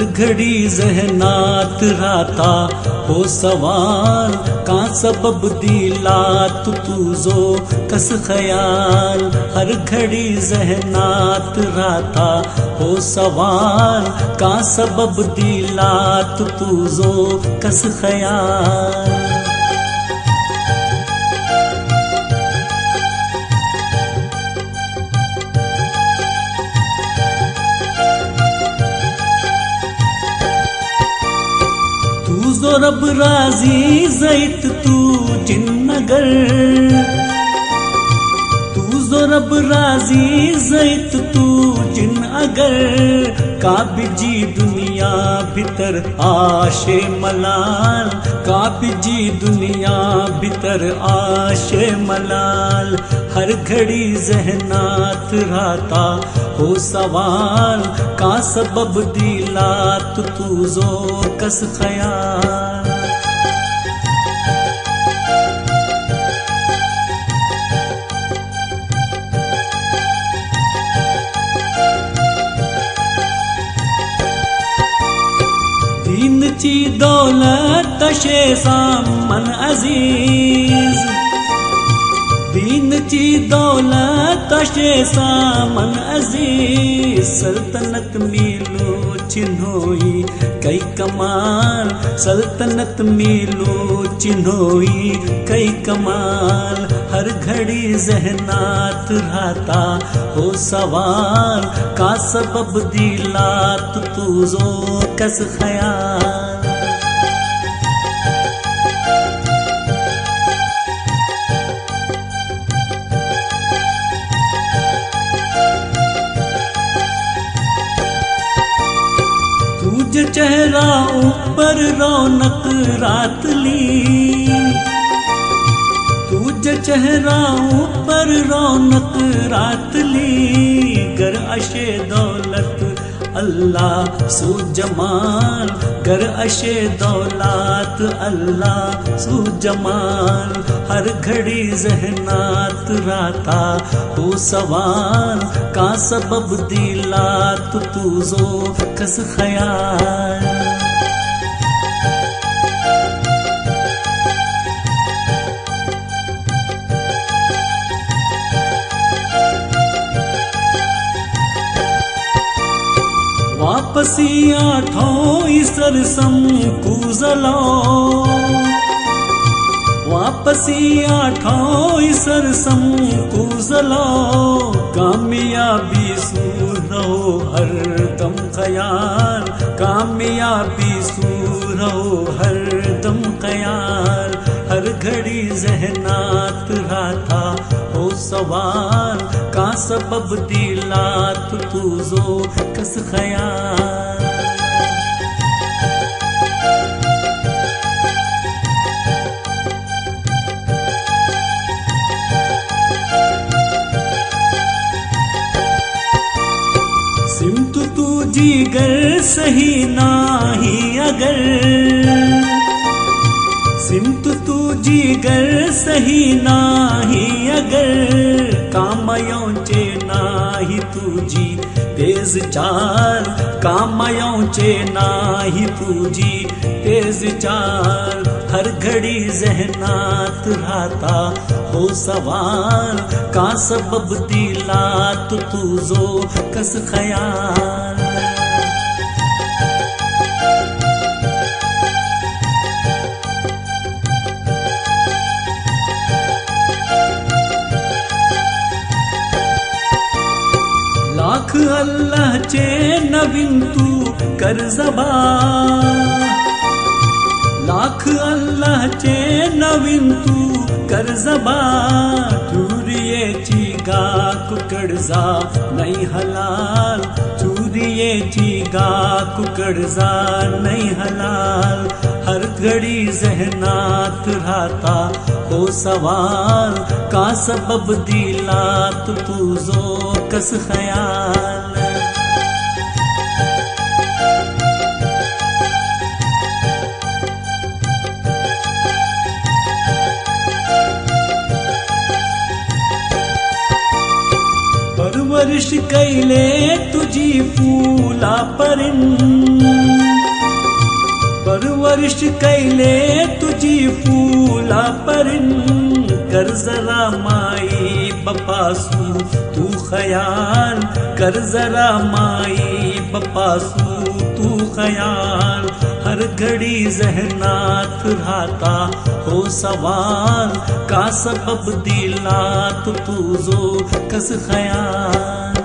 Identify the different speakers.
Speaker 1: हर घड़ी जहनात राता हो सवाल का सबब दिलात तूजो कस ख्याल। हर घड़ी जहनात राता हो सवाल का सबब दिलात तूजो कस ख्याल। तूजो रब राजी जैत तू जिन्नगर। तूजो रब राजी जैत तू जिन अगर काबिजी दुनिया भीतर आशे मलाल। काबिजी दुनिया भीतर आशे मलाल। हर घड़ी जहनात राता हो सवाल का सबब दिलात तूजो कस ख्याल। दीन ची दौलत शे सामन अजीज। दीन ची दौलत शे सामन अजीज। सल्तनत मिलो चिन्होई कई कमाल। सल्तनत मिलो चिन्होई कई कमाल। हर घड़ी जहनात राता हो सवाल का सबब दिलात तूजो कस ख्याल। तुझ चेहरा ऊपर रौनक रात ली। तुझ चेहरा ऊपर रौनक रात ली। गर अशे दौलत अल्लाह सु जमाल। गर अशे दौलत अल्लाह सु जमाल। हर घड़ी जहनात राता हो सवाल का सबब दिलात तूजो कस ख्याल। वापसी आठों इसर सम कूजलो। वापसी आठों इसर सम कूजलो। कामयाबी सूरो हर दम ख्याल। कामयाबी सूरो हर दम ख्याल। हर घड़ी जहनात राता हो सवाल का सबब दिलात तूजो कस ख्याल। सिमत तू जीगर सही नाही अगर। सिमत तू जीगर सही नाही अगर। कामयों चे नाही तुझी तेज चाल। कामयों चे नाही तुझी तेज चाल। हर घड़ी जहनात राता हो सवाल का सबब दिलात तूजो कस ख्याल। लाख अल्लाह चे नवीन तू कर ज़बा। लाख अल्लाह चे नवीन तू कर ज़बा। चूरिये चीगा कुकड़जा नहीं हलाल। चूरिये चीगा कुकड़जा नहीं हलाल। हर घड़ी जहनात राता हो सवाल का सबब दिलात तूजो कस ख्याल। परवरिश परवरिश कैले तुझी फूला परिन, परवरिश कैले तुझी फूला परिन, कर जरा माई बपासू तू ख्याल, कर जरा माई बपासू तू ख्याल। हर घड़ी जहनात रहाता हो सवाल, का सबब दिला तो तू जो कस ख्याल।